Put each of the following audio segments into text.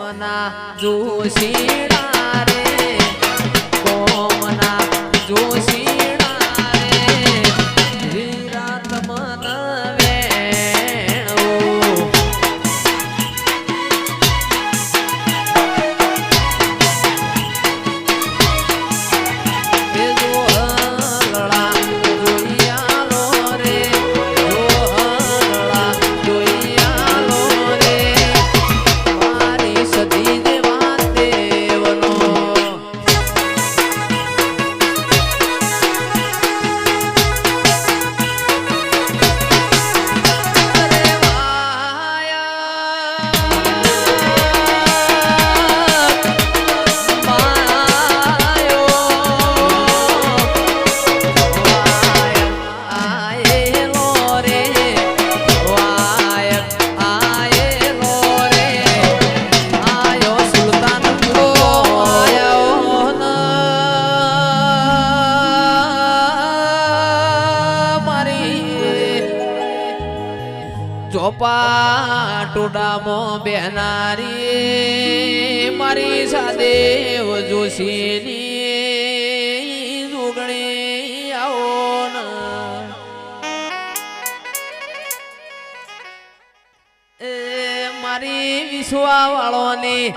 કોમના જોશીડા રે કોમના જોશીડા રે વિરાટ મન ચોપા ટોડામો બેનારી મારી સાદેવ જોશીની જોગણી આવો એ મારી વિશ્વા વાળોની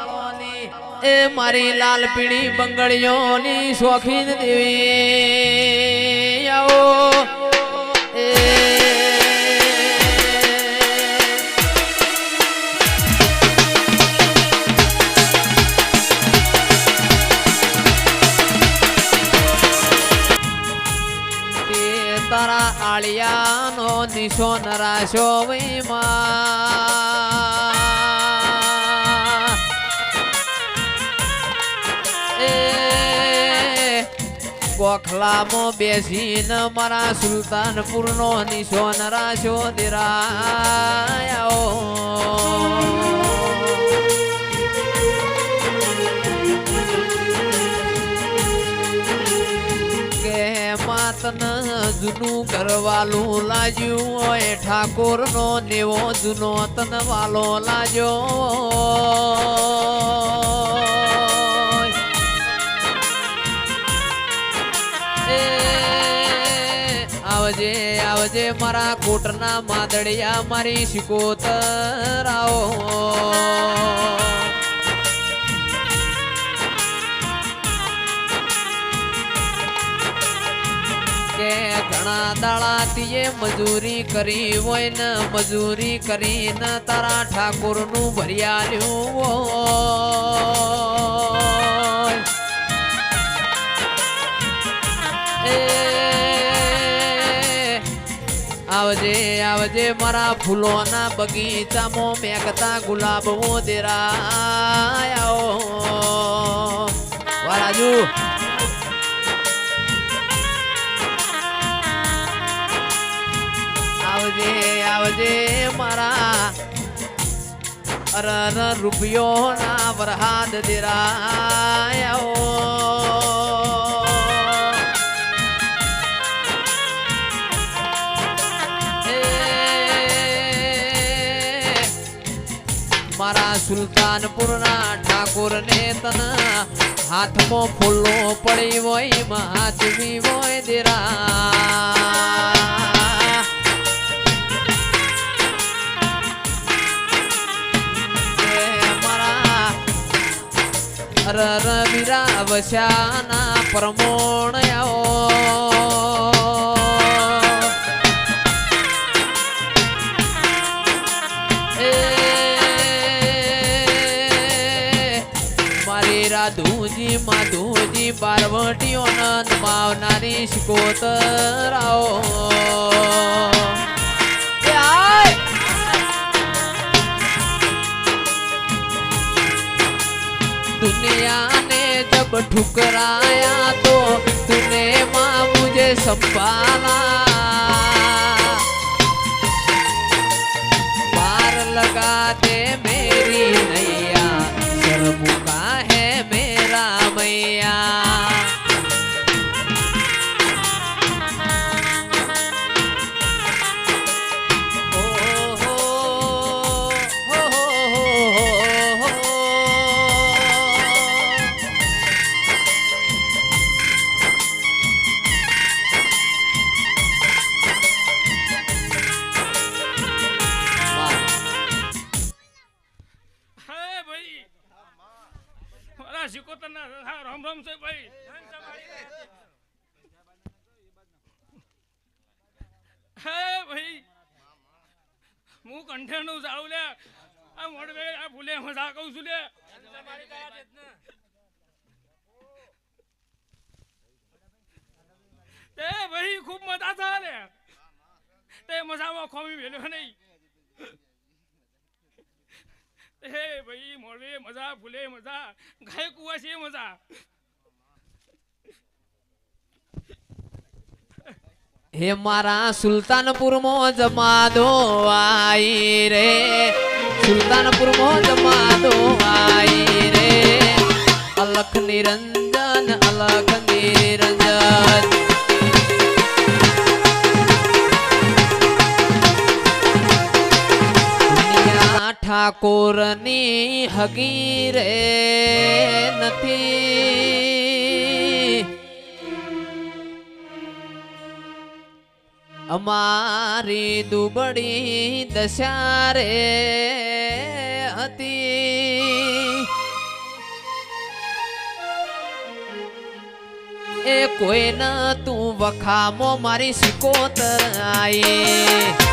એ મારી લાલ પીળી બંગડીઓની શોખીન દેવી આવો તારા આળિયાનો નિશો નરાશો વૈમાં એ ગોખલામાં બેસીને મારા સુલતાનપુરનો નિશો નરાશો દેરાયો તન જૂનું કરવાલું લાજ્યું હોય ઠાકોર નો નેવો જૂનો તન વાલો લાજ્યો આવજે આવજે મારા કોટના માદડિયા મારી શિકોતર આવો ઘણા દાડા તીએ મજૂરી કરી હોય ને મજૂરી કરીને તારા ઠાકોર નું ભર્યાલ્યું આવજે આવજે મારા ફૂલોના બગીચામાં મેઘતા ગુલાબ દેરાયો વારાજુ આવજે આવજે મારા અરર રૂપિયો ના વરહાદ દેરાયો મારા સુલતાનપુરના ઠાકોર ને તન હાથમાં ફૂલો પડી હોય મહાચવી હોય દેરા અરર વીરા વસ્યાના પ્રમોણ મારી રાધુજી માધુજી પાર્વતીઓ નંદ માવનારી શિકોતર આવો दुनिया ने जब ठुकराया तो तूने माँ मुझे संभाला पार लगा दे मेरी नैया सरमुखा है मेरा मैया સિકોતરના રામ રામ છે ભાઈ. હે ભાઈ હું કંઠેનું જાઉં લે આ મોડવે આ ભૂલે મજા કહું છું લે. તે ભાઈ ખૂબ મજા થાય તે મજામાં ખોમી વેલ્યો નહીં. હે ભાઈ મોડવે મજા ભૂલે મજા ગાય કુવા છે મજા. હે મારા સુલતાનપુર માં જમાદો આઈ રે, સુલતાનપુર માં જમાદો આઈ રે, અલખ નિરંજન અલખ નિરંજન. ઠાકોરની હગી રે નથી, અમારી દુબળી દશા રે હતી. એ કોઈ ન તું વખામો મારી સિકોતર આઈ.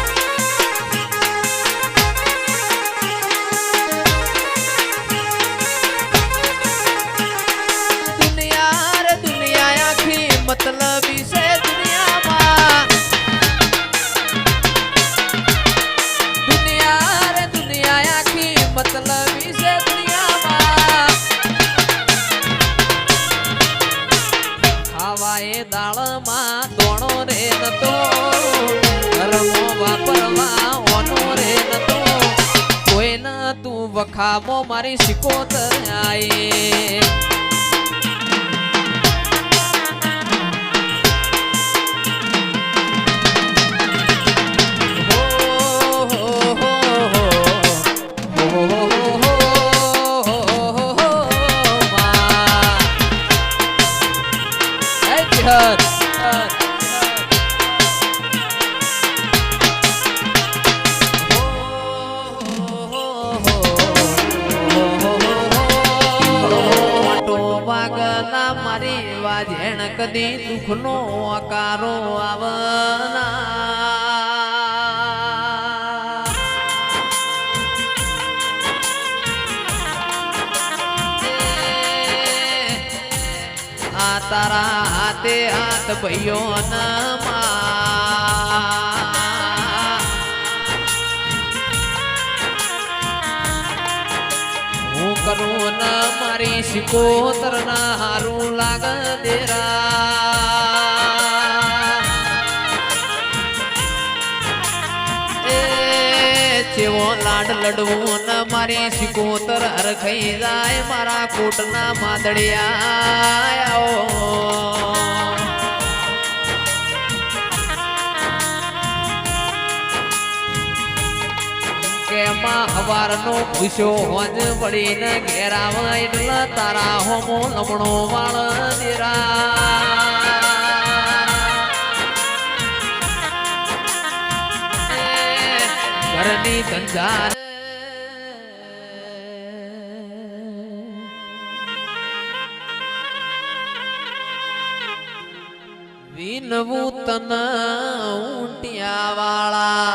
મતલબી છે દુનિયામાં, દુનિયા રે દુનિયા આખી મતલબી છે દુનિયામાં. ખાવા એ દાળમાં દોણો રે નતો, ઘરમો વાપરવા ઓનો રે નતો, કોઈ ન તું વખામો મારી સિકોતર આઈ. મારી વાજેણ કદી દુઃખનો આકારો આવના. આ તારા હાથે હાથ ભૈયો હું કરું ન મારી સિકોતર ના હારું લાગ દેરા. ચેવો લાડ લડવું ન મારી સિકોતર હરખાઈ જાય મારા કોટના માદડિયા. કેમાં હવારનો પૂછ્યો હોજ વળીને ઘેરાવા એટલે તારા હોમો લમણો વાળ દેરા. ઘરની ધંધા વિનવું તન ઊંટિયા વાળા.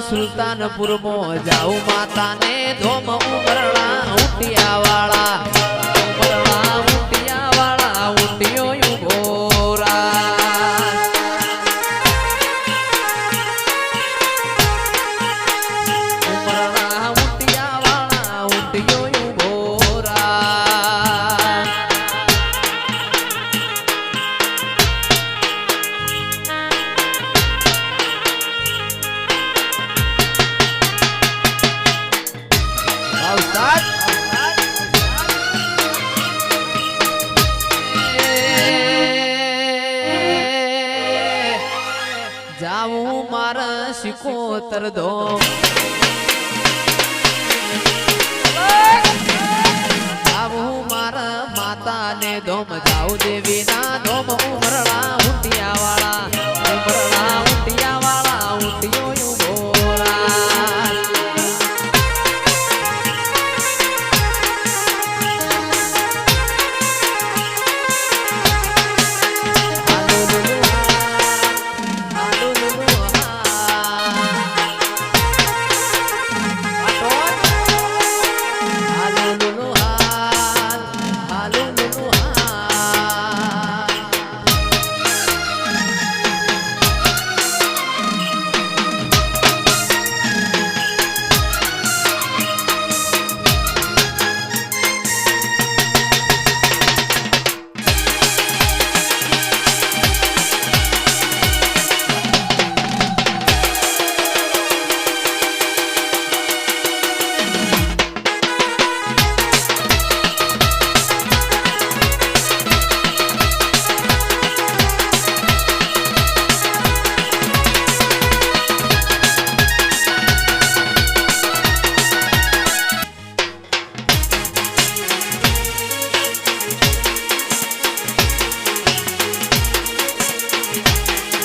સુલતાનપુર માં જાઉં માતાને ધોમ ઉમરણા ઊંટિયા વાળા. ઉમરણા ઊંટિયા વાળા ઊંટિયો ઉભોરા. ઉમરણા ઊંટિયા વાળા ઊંટિયો ઉભોરા. શિકોતર ધોમ આવું મારા માતાને ધોમ જાઉં દેવીના ધોમ ઉમરડા ઊંટિયા વાળા ઊંટિયો ઉભોરા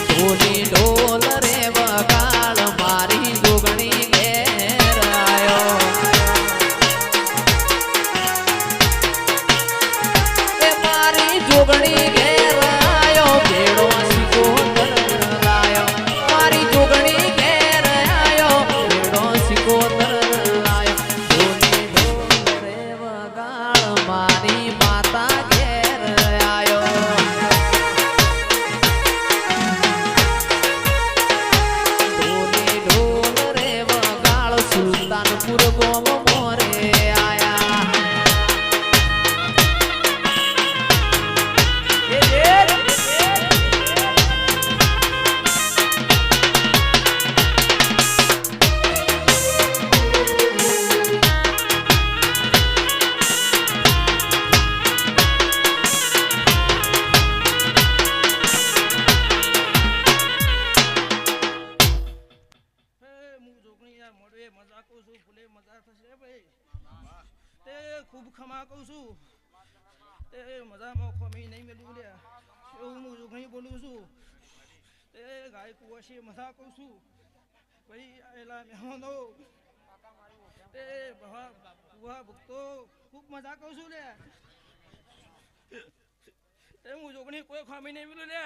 ઢોલી ઢોલ રે વગાડ મારી જોગણી ઘેર આયો એ મારી જોગણી ઘેર આયો ભેડો સિકોતર લાયો મારી જોગણી ઘેર આયો ભેડો સિકોતર લાયો ઢોલી ઢોલ રે વગાડ મારી માતા ઘેર આયો સુલતાનપુર ગોમ મોરે આયા મજા કહું છું ભૂલે મજા થશે ભાઈ તે ખૂબ ખમા કહું છું તે મજામાં ખમી નહીં મેળવું લે એવું હું જોગણી બોલું છું તે ગાય કુવાશી મજા કહું છું ભાઈ આવેલા મહેમાનો તે ભુવા ભક્તો ખૂબ મજા કહું છું લે તે હું જોગણી કોઈ ખામી નહીં મેળવું લે